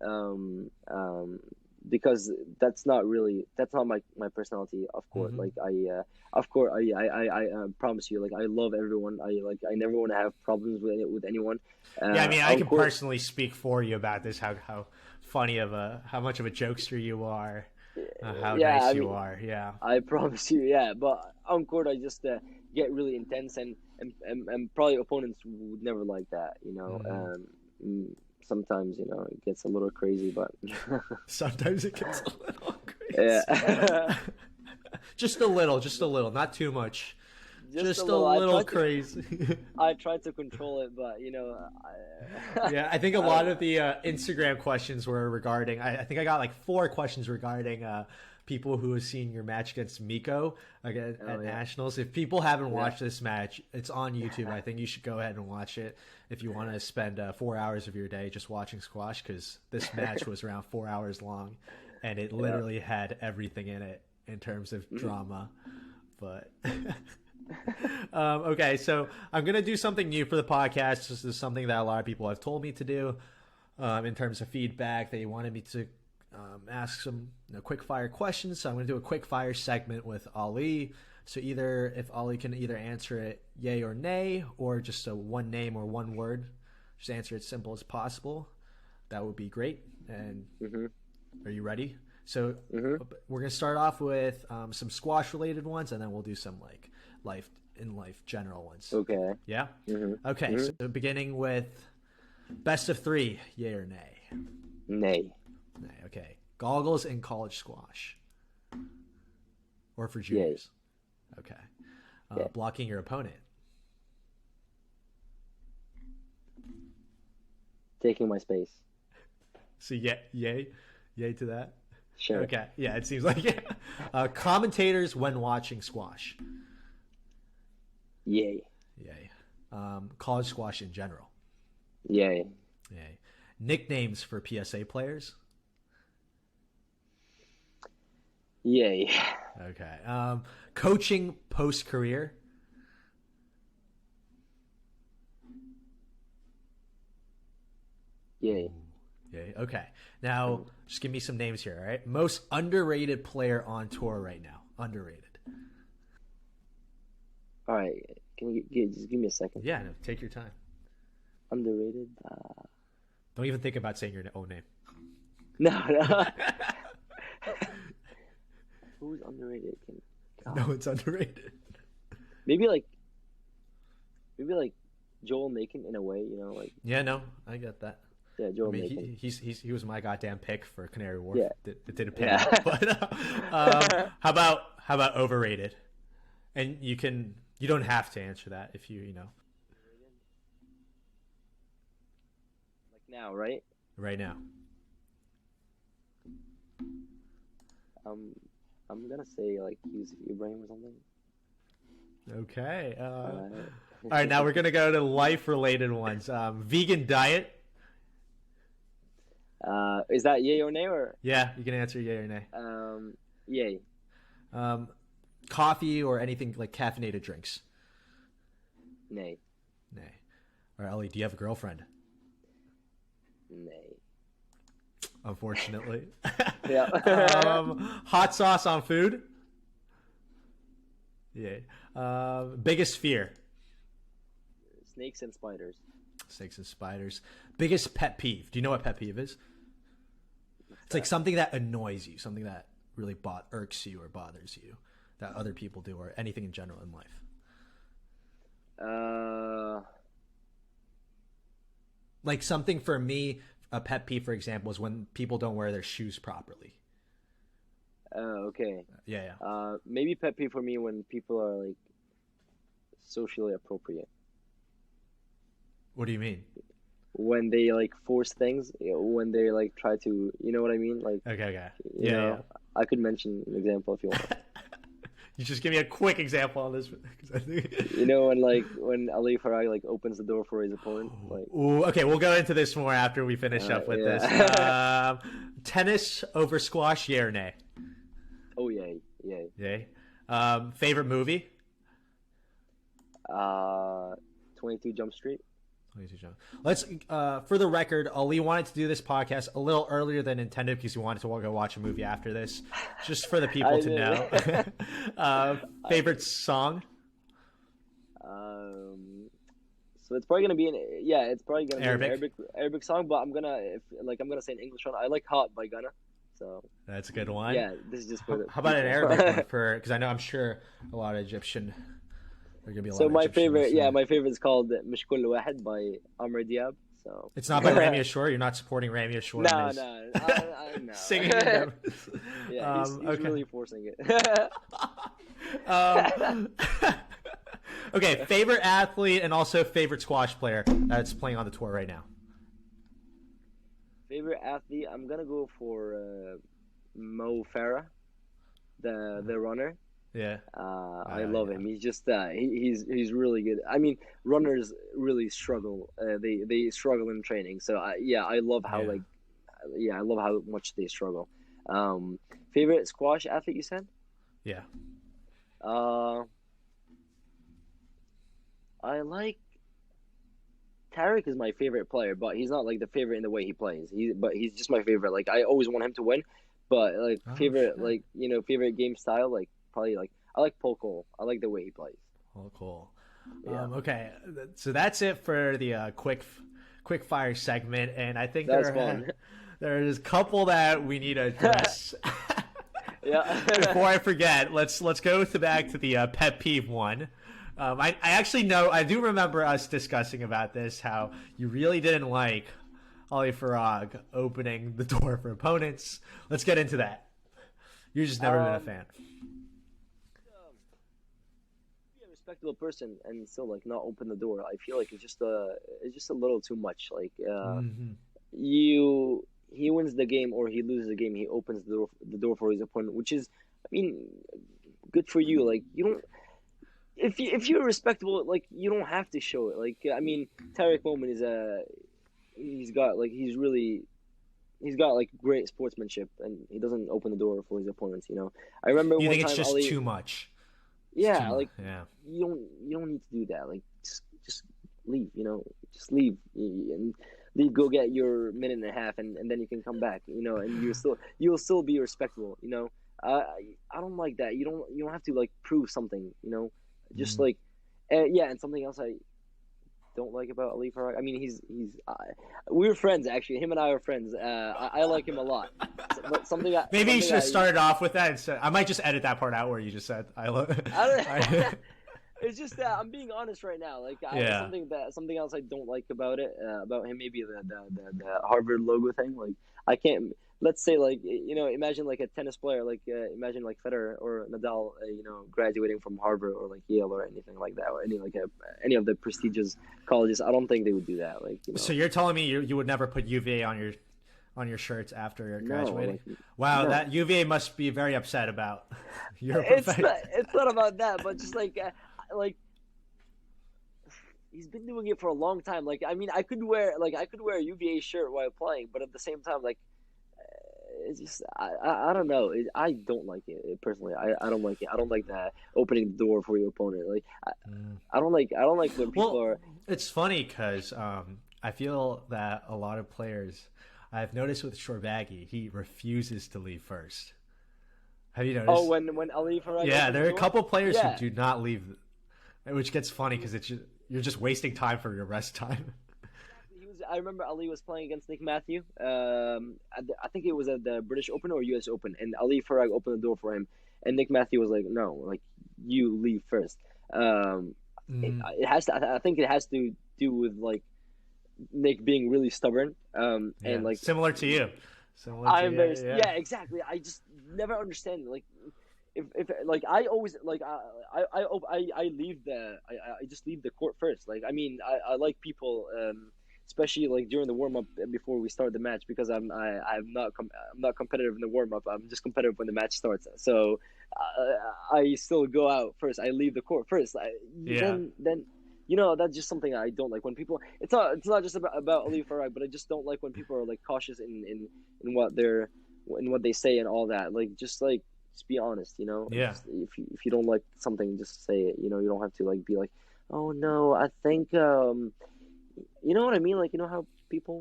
Because that's not my personality. Of course, Hmm. like of course, I promise you, like I love everyone. I never want to have problems with anyone. Yeah, I mean, I Of can course, personally speak for you about this. How funny of a how much of a jokester you are. How yeah. I nice you mean, are. Yeah. I promise you, yeah. But on court, I just get really intense, and probably opponents would never like that, you know. Hmm. Mm, Sometimes, you know, it gets a little crazy, but Sometimes it gets a little crazy. yeah, Just a little, not too much. just a Just a little. little crazy. I try to control it, but you know, Yeah, I think a I don't lot know. of the Instagram questions were regarding. I think I got like 4 questions regarding people who have seen your match against Miko again Oh at yeah, Nationals. If people haven't yeah. watched this match, it's on YouTube. I think you should go ahead and watch it if you want to spend 4 hours of your day just watching squash, because this match was around 4 hours long, and it Yeah. literally had everything in it in terms of Mhm. drama. But okay, so I'm gonna do something new for the podcast. This is something that a lot of people have told me to do in terms of feedback. They wanted me to ask some quick fire questions. So I'm gonna do a quick fire segment with Ali. So either if Ali can either answer it yay or nay, or just a one name or one word, just answer it simple as possible. That would be great. And Mhm. are you ready? So Mhm. we're gonna start off with some squash related ones, and then we'll do some like life general ones. Okay. Yeah. Mhm. Okay. So Mhm. beginning with best of three, yay or nay? Nay. Nay. Okay. Goggles in college squash, or for Yay. juniors. Okay. Yeah. Blocking your opponent. Taking my space. So yeah, yay to that. Sure. Okay. Yeah, it seems like yeah. Commentators when watching squash. Yay. Yay. College squash in general. Yay. Yay. Nicknames for PSA players. Yay. Okay. Coaching post career. Yay. Yay. Okay. Now, just give me some names here. All right. Most underrated player on tour right now. Underrated. All right. Can you just give me a second? Yeah. No, take your time. Underrated. Don't even think about saying your own name. No, no. Who's underrated? No, it's underrated. Maybe like Joel Macon in a way, you know, like Yeah. No, I get that. yeah, I Joel mean, Macon. he was my goddamn pick for Canary Wharf. Yeah, It didn't pan yeah. out. But how about overrated? And you don't have to answer that if you know Like now, right? right now. Um, I'm gonna say like Youssef Ibrahim or something. Okay. All Uh, right, now we're gonna go to life related ones. Vegan diet. is that yay or nay or Yeah, you can answer yay or nay. yay? Um, coffee or anything like caffeinated drinks. Nay. Nay. Or Ellie, do you have a girlfriend? Nay. Unfortunately. Yeah. Hot sauce on food. Yeah. Biggest fear. Snakes and spiders. Snakes and spiders. Biggest pet peeve. Do you know what pet peeve is? What's It's like that? something that annoys you, something that really irks you or bothers you, that other people do, or anything in general in life. Uh, Like something for me, a pet peeve, for example, is when people don't wear their shoes properly. okay. Yeah, yeah. Maybe pet peeve for me when people are like socially appropriate. What do you mean? When they like force things, when they like try to, you know what I mean? Like, Okay, okay. you Yeah, know, I could mention an example if you want. yeah. You just give me a quick example on this. 'Cause I think... You know, when Ali Farag like opens the door for his opponent, like, Ooh, okay, we'll go into this more after we finish up with this. yeah. Tennis over squash, yeah or nay? Oh yeah, yeah. Yay. Favorite movie? 22 Jump Street. 22 Jump. Let's for the record, Ali wanted to do this podcast a little earlier than intended because he wanted to go watch a movie after this, just for the people to know. Favorite song? So it's probably gonna be it's probably gonna Arabic. be an Arabic song, but I'm gonna say an English one. I like "Hot" by Gunna. So That's a good one. yeah, this is just for the How about an people. Arabic one for? Because I'm sure a lot of Egyptian. There are gonna be a lot So of my Egyptian favorite, listeners. my favorite is called "Mish Kull Wahed" by Amr Diab. So It's not by Rami Ashur. You're not supporting Rami Ashur. no, in his no, no. singing. Yeah, Yeah, he's okay. really forcing it. Um, okay, favorite athlete and also favorite squash player that's playing on the tour right now. Favorite athlete, I'm gonna go for Mo Farah, the runner. Yeah. I love him. He's just he's really good. I mean, runners really struggle. They struggle in training. So I love how I love how much they struggle. Favorite squash athlete you said? Yeah. I like Tarek is my favorite player, but he's not like the favorite in the way he plays. But he's just my favorite. Like I always want him to win, but like favorite shit. favorite game style, like probably like I like Paul Coll. I like the way he plays. Oh, cool. Yeah. Okay, so that's it for the quick fire segment, and I think That's fun. there's a couple that we need to address. Yeah. Before I forget, let's go back to the pet peeve one. I actually know, I do remember us discussing about this, how you really didn't like Ali Farag opening the door for opponents. Let's get into that. You've just never been a fan. Be a respectable person and still like not open the door. I feel like it's just a little too much. Like he wins the game or he loses the game, he opens the door for his opponent, which is, I mean, good for you. Like you don't. If you're respectable, like you don't have to show it. Like I mean, Tarek Moment is he's got like great sportsmanship, and he doesn't open the door for his opponents. You know, I remember You one think time it's just Ali, too much? yeah, Too like much. Yeah. you don't need to do that. Like just leave. You know, just leave and leave. Go get your minute and a half, and then you can come back. You know, and you'll still be respectable. You know, I don't like that. You don't have to like prove something. You know. Just like, and something else I don't like about Ali Farag. I mean, he's we're friends actually. Him and I are friends. I like him a lot. But Maybe you should have started off with that. Instead. I might just edit that part out where you just said I love. It's just that I'm being honest right now. Like something else I don't like about him. Maybe the Harvard logo thing. Like I can't. Let's say like imagine like a tennis player. Like imagine like Federer or Nadal. Graduating from Harvard or like Yale or anything like that, or any of the prestigious colleges. I don't think they would do that. Like So you're telling me you would never put UVA on your shirts after you're graduating? No, wow, no. that UVA must be very upset about your It's profession. it's not about that, but just like he's been doing it for a long time. Like I mean, I could wear a UVA shirt while playing, but at the same time, like it's just I don't know. I don't like it personally. I don't like it. I don't like that opening the door for your opponent. Like I don't like when people are. It's funny because I feel that a lot of players. I've noticed with Shorbagi, he refuses to leave first. Have you noticed? Oh, when Ali Farag. Yeah, there are a couple players Yeah. who do not leave, which gets funny because you're just wasting time for your rest time. I remember Ali was playing against Nick Matthew. I think it was at the British Open or US Open, and Ali Farag opened the door for him, and Nick Matthew was like, "No, like you leave first." It has to. I think it has to do with like Nick being really stubborn, and like similar to you. I'm very exactly. I just never understand like. If like I always like I leave I just leave the court first. Like I mean I like people especially like during the warm up before we start the match, because I'm not competitive in the warm up. I'm just competitive when the match starts. So I still go out first. I leave the court first. Then that's just something I don't like when people. It's not just about Ali Farag, but I just don't like when people are like cautious in what they say and all that. Like just like just be honest, you know. Yeah. Just, if you don't like something, just say it. You know, you don't have to like be like, oh no, I think you know what I mean? Like, you know how people.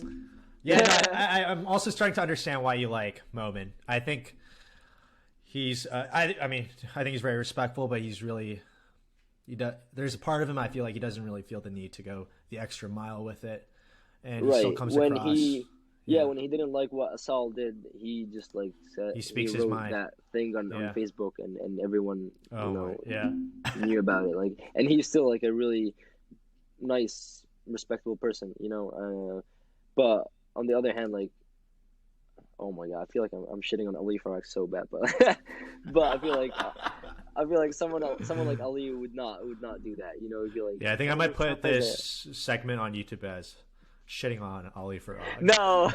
Yeah, no, I'm also starting to understand why you like Momin. I think he's, I mean, I think he's very respectful, but he's really, there's a part of him I feel like he doesn't really feel the need to go the extra mile with it, and he still Right. comes When across. yeah, Yeah, when he didn't like what Asal did, he just like said he he speaks his wrote mind. that thing on Yeah. Facebook, and everyone, you Oh my. know, Yeah. knew about it. Like, and he's still like a really nice, respectable person, you know. But on the other hand, like, oh my God, I feel like I'm shitting on Ali Farag so bad, but but I feel like someone like Ali would not do that, you know. He'd be like, Yeah, I think I oh, might let's not put play this segment on YouTube as shitting on Aly Farag. No.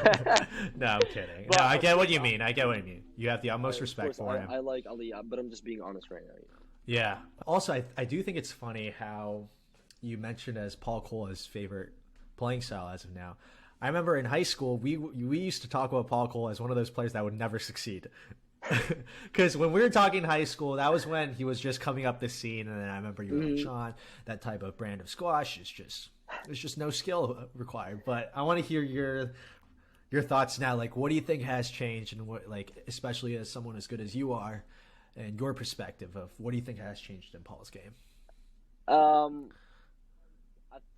No, I'm kidding. But No, I of get what course, you mean. I get what you mean. You have the utmost of respect course, for him. I like Ali, but I'm just being honest right now. You know? Yeah. Also, I do think it's funny how you mentioned as Paul Coll his favorite playing style as of now. I remember in high school we used to talk about Paul Coll as one of those players that would never succeed. Because when we were talking high school, that was when he was just coming up the scene, and then I remember you were like, Sean, that type of brand of squash is just there's just no skill required. But I want to hear your thoughts now. Like, what do you think has changed, and what, like, especially as someone as good as you are, and your perspective of what do you think has changed in Paul's game? Um,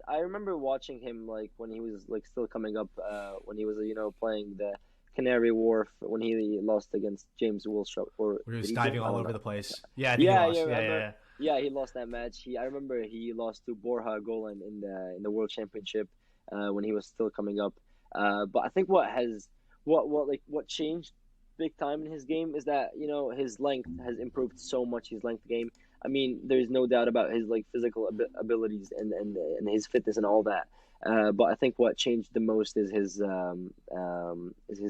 I remember watching him like when he was like still coming up, when he was, you know, playing the Canary Wharf when he lost against James Wilshere, or Where he was did he diving drink? I all don't over know. the place. Yeah, I think he Yeah, lost. yeah, Yeah, remember? yeah, Yeah, he lost that match. I remember he lost to Borja Golan in the World Championship, when he was still coming up. But I think what changed big time in his game is that, you know, his length has improved so much. His length game. I mean, there's no doubt about his like physical abilities and his fitness and all that. But I think what changed the most is his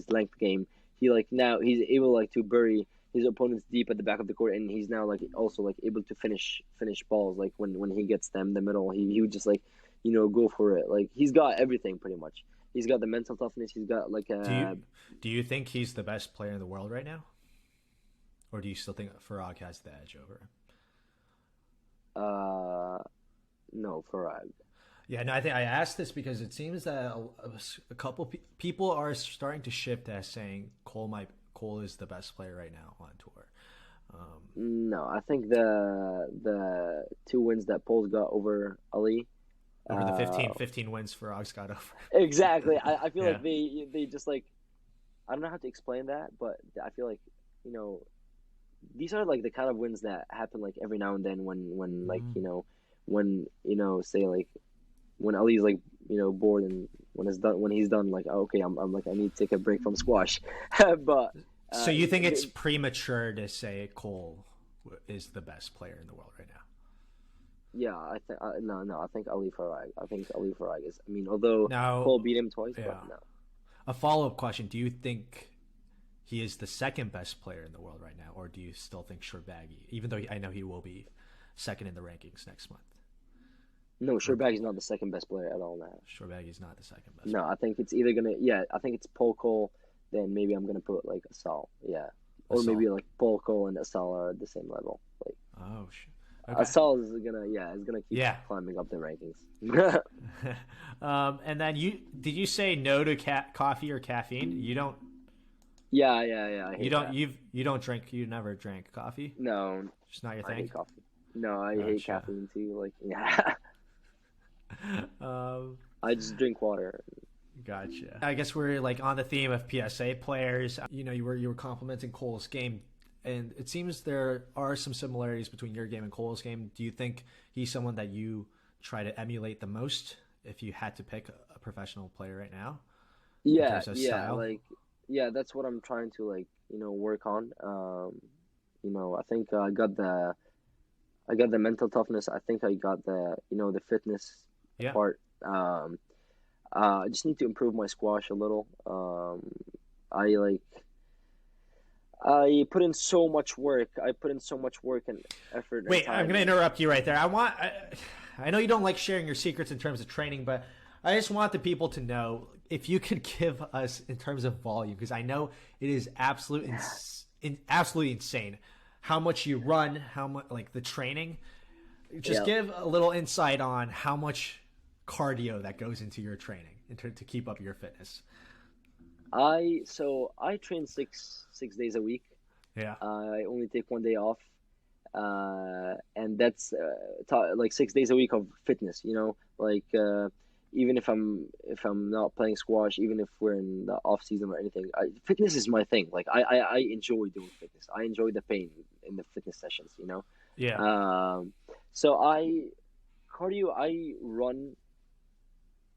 length game. He like now he's able like to bury his opponents deep at the back of the court, and he's now like also like able to finish balls. Like when he gets them in the middle, he would just like, you know, go for it. Like, he's got everything pretty much. He's got the mental toughness. He's got like yeah. Do you think he's the best player in the world right now, or do you still think Farag has the edge over him? no, Farag. Yeah, no, I think I asked this because it seems that a couple people are starting to shift as saying Coll is the best player right now on tour. No, I think the two wins that Paul's got over Ali. Over the 15 wins Farag's got over. Exactly. I feel Yeah. like they just like, I don't know how to explain that, but I feel like, you know, these are like the kind of wins that happen like every now and then when like, you know, when, you know, say like when Ali's like, you know, bored, and when he's done, like, oh, okay, I'm like, I need to take a break from squash. But So you think it's premature to say Coll is the best player in the world right now? yeah, I think no, I think Ali Farag. I think Ali Farag is. I mean, although Now, Paul beat him twice, yeah. but no. A follow-up question: do you think he is the second best player in the world right now, or do you still think Shorbagy? Even though I know he will be second in the rankings next month. No, Shorbagy's not the second best player at all now. Shorbagy's not the second best. No, I think it's either gonna. Yeah, I think it's Paul Coll. Then maybe I'm gonna put like Asal. Yeah, or Asal. maybe like Paul Coll and Asal are at the same level. Like, Oh shit. Okay. Asal is gonna keep climbing up the rankings. And then did you say no to coffee or caffeine? You don't. Yeah. I hate You don't. that. You don't drink. You never drank coffee. No, Just not your I thing. hate coffee. No, I hate Gotcha. caffeine too. Like, yeah, I just drink water. Gotcha. I guess we're like on the theme of PSA players. You know, you were complimenting Cole's game, and it seems there are some similarities between your game and Cole's game. Do you think he's someone that you try to emulate the most if you had to pick a professional player right now? Yeah, Style? like, yeah, that's what I'm trying to, like, you know, work on. You know, I think I got the mental toughness. I think I got the, you know, the fitness part. I just need to improve my squash a little. I put in so much work. I put in so much work and effort. Wait, and time. I'm going to interrupt you right there. I know you don't like sharing your secrets in terms of training, but I just want the people to know if you could give us in terms of volume, because I know it is absolutely insane. how much you run, how much like the training. Just Yeah. give a little insight on how much cardio that goes into your training to keep up your fitness. I train six days a week. Yeah. I only take one day off, and that's like 6 days a week of fitness. Like even if I'm not playing squash, even if we're in the off season or anything, fitness is my thing. Like I enjoy doing fitness. I enjoy the pain in the fitness sessions. Yeah. So cardio. I run.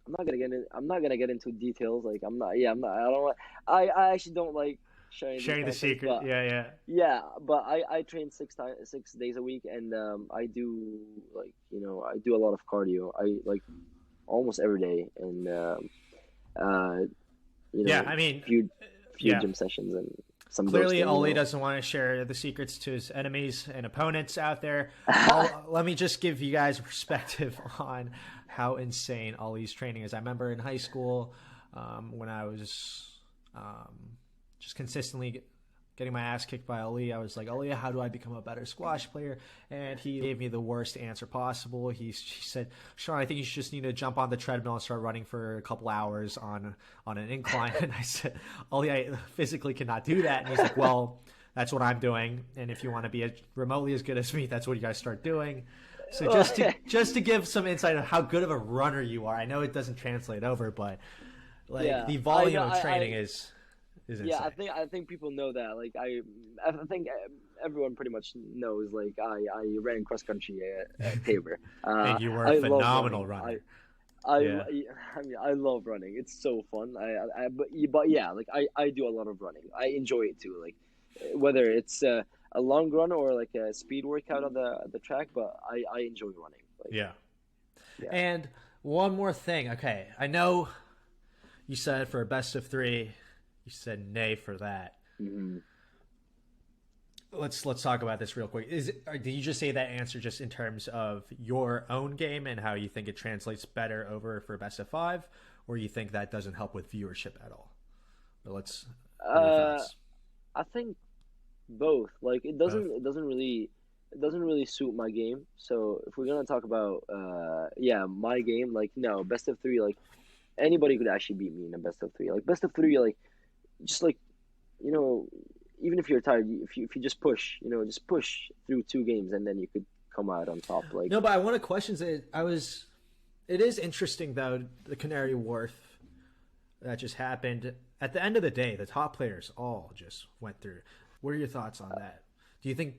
I'm not gonna get into details. Like I'm not. Yeah, I'm not. I don't. I actually don't like sharing these Sharing kind the of things. secret. But Yeah, yeah. yeah, but I train 6 days a week, and I do like I do a lot of cardio. I like almost every day, and uh, Yeah, I mean, few yeah. gym sessions and some Clearly, roasting. Aly doesn't want to share the secrets to his enemies and opponents out there. Let me just give you guys a perspective on how insane Aly's training is. I remember in high school when I was just consistently getting my ass kicked by Aly. I was like, Aly, how do I become a better squash player? And he gave me the worst answer possible. He said, Sean, I think you just need to jump on the treadmill and start running for a couple hours on an incline. And I said, Aly, I physically cannot do that. And he's like, well, that's what I'm doing. And if you want to be remotely as good as me, that's what you guys start doing. So just to give some insight on how good of a runner you are. I know it doesn't translate over, but like the volume of training is insane. Yeah, I think people know that. Like I think everyone pretty much knows. Like I ran cross country at Tabor. And you were a phenomenal runner. I mean I love running. It's so fun. But yeah, like I do a lot of running. I enjoy it too. Like whether it's a long run or like a speed workout on the track, but I enjoy running. Like, yeah. And one more thing. Okay, I know you said for a best of 3. You said nay for that. Mm-hmm. Let's talk about this real quick. Did you just say that answer just in terms of your own game and how you think it translates better over for best of 5, or you think that doesn't help with viewership at all? But I think both. Like it doesn't really suit my game. So if we're gonna talk about my game, like no, best of 3, like anybody could actually beat me in a best of 3. Like best of 3, like just like even if you're tired, if you just push, just push through 2 games and then you could come out on top. Like no, but I want to question it. It is interesting though, the Canary Wharf that just happened. At the end of the day, the top players all just went through. What are your thoughts on that? Do you think?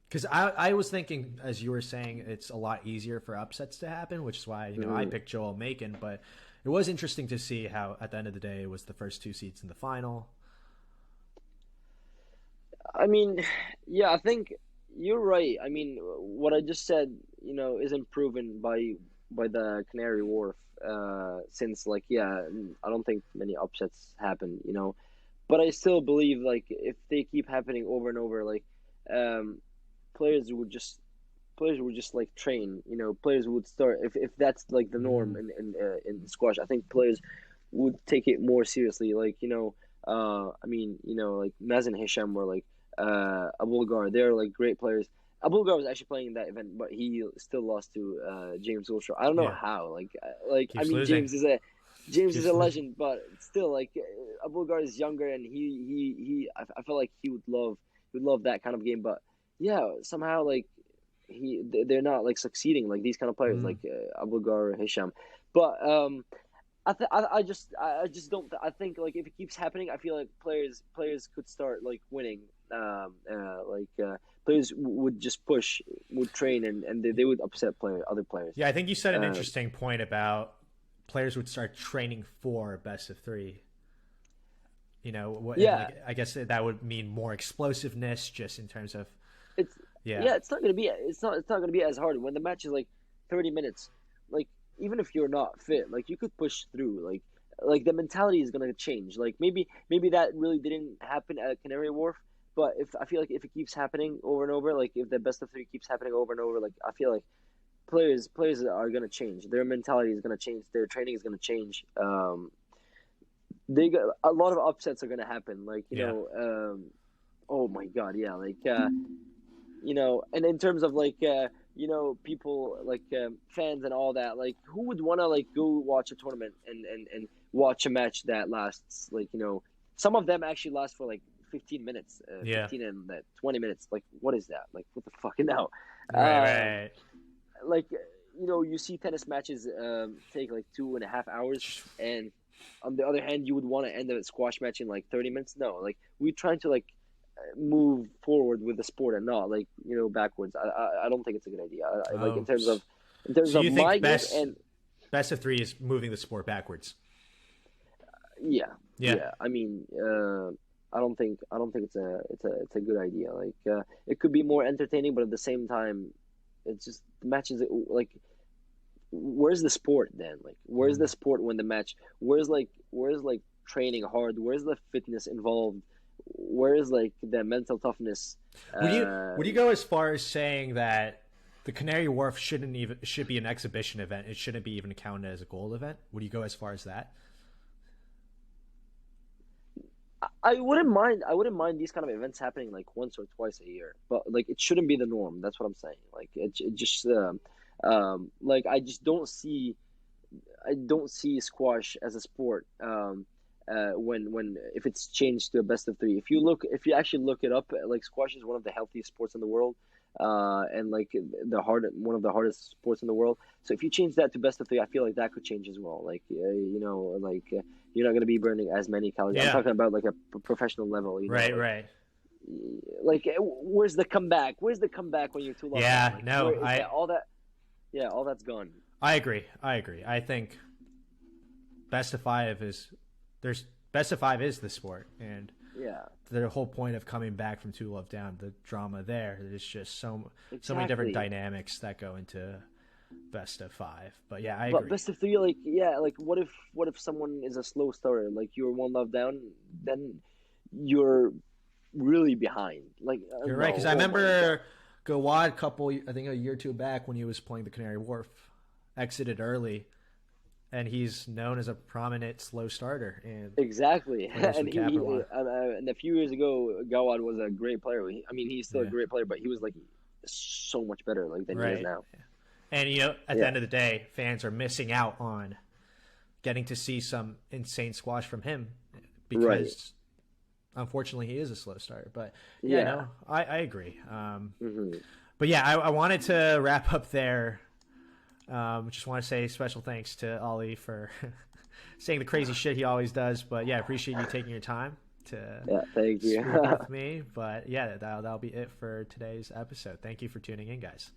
Because I was thinking, as you were saying, it's a lot easier for upsets to happen, which is why I picked Joel Macon. But it was interesting to see how, at the end of the day, it was the first 2 seeds in the final. I mean, yeah, I think you're right. I mean, what I just said, isn't proven by the Canary Wharf. Since like, yeah, I don't think many upsets happen. But I still believe like if they keep happening over and over, like, players would just like train. Players would start if that's like the norm in squash. I think players would take it more seriously. Like I mean like Mazen Hisham or like Abulgar. They're like great players. Abulgar was actually playing in that event, but he still lost to James Wilshere. I don't know how. Like I mean losing. James is a legend, but still like Abulgar is younger and he I feel like he would love that kind of game. But yeah, somehow like they're not like succeeding like these kind of players like Abulgar or Hisham. But I just don't. I think like if it keeps happening, I feel like players could start like winning. Players would just push, would train, and they would upset other players. Yeah, I think you said an interesting point about players would start training for best of 3. Like, I guess that would mean more explosiveness, just in terms of it's not gonna be as hard when the match is like 30 minutes. Like even if you're not fit, like you could push through. Like the mentality is gonna change. Like maybe that really didn't happen at Canary Wharf, but I feel like if it keeps happening over and over, like if the best of 3 keeps happening over and over, like I feel like players are gonna change. Their mentality is gonna change. Their training is gonna change. They got a lot of upsets are gonna happen. Like oh my god, yeah. Like and in terms of like people like fans and all that, like who would want to like go watch a tournament and watch a match that lasts like some of them actually last for like 15 minutes, Yeah. 15 and 20 minutes. Like what is that? Like what the fuck now? Right. Like you see tennis matches take like 2.5 hours, and on the other hand you would want to end a squash match in like 30 minutes. No, like we're trying to like move forward with the sport and not like backwards. I don't think it's a good idea. Like in terms of So you think my best of three is moving the sport backwards? Yeah. Yeah. I mean, I don't think it's a good idea. Like it could be more entertaining, but at the same time, it's just the matches. Like, where's the sport then? Like, where's the sport when the match? Where's like training hard? Where's the fitness involved? Where's like the mental toughness? Would you go as far as saying that the Canary Wharf should be an exhibition event? It shouldn't be even counted as a gold event. Would you go as far as that? I wouldn't mind these kind of events happening like once or twice a year, but like it shouldn't be the norm. That's what I'm saying. Like it just like I don't see squash as a sport when if it's changed to a best of three. If you actually look it up, like squash is one of the healthiest sports in the world, and like one of the hardest sports in the world. So if you change that to best of three, I feel like that could change as well. Like you're not going to be burning as many calories. Yeah. I'm talking about like a professional level. Right. Like where's the comeback? Where's the comeback when you're too low? Yeah, like, no, all that's gone. I agree. I think best of five is the sport, and Yeah. the whole point of coming back from 2-love down, the drama there's just so many Exactly. different dynamics that go into best of five. But yeah, I agree. But best of three, like what if someone is a slow starter, like you're 1-love down, then you're really behind. Like You're right, because I remember Gawad I think a year or two back when he was playing the Canary Wharf, exited early, and he's known as a prominent slow starter. And exactly, and and a few years ago, Gawad was a great player. I mean, he's still a great player, but he was like so much better like than he is now. And at the end of the day, fans are missing out on getting to see some insane squash from him because, unfortunately, he is a slow starter. But I agree. But yeah, I wanted to wrap up there. Just want to say special thanks to Aly for saying the crazy shit he always does. But yeah, I appreciate you taking your time to thank you. speak with me. But yeah, that'll be it for today's episode. Thank you for tuning in, guys.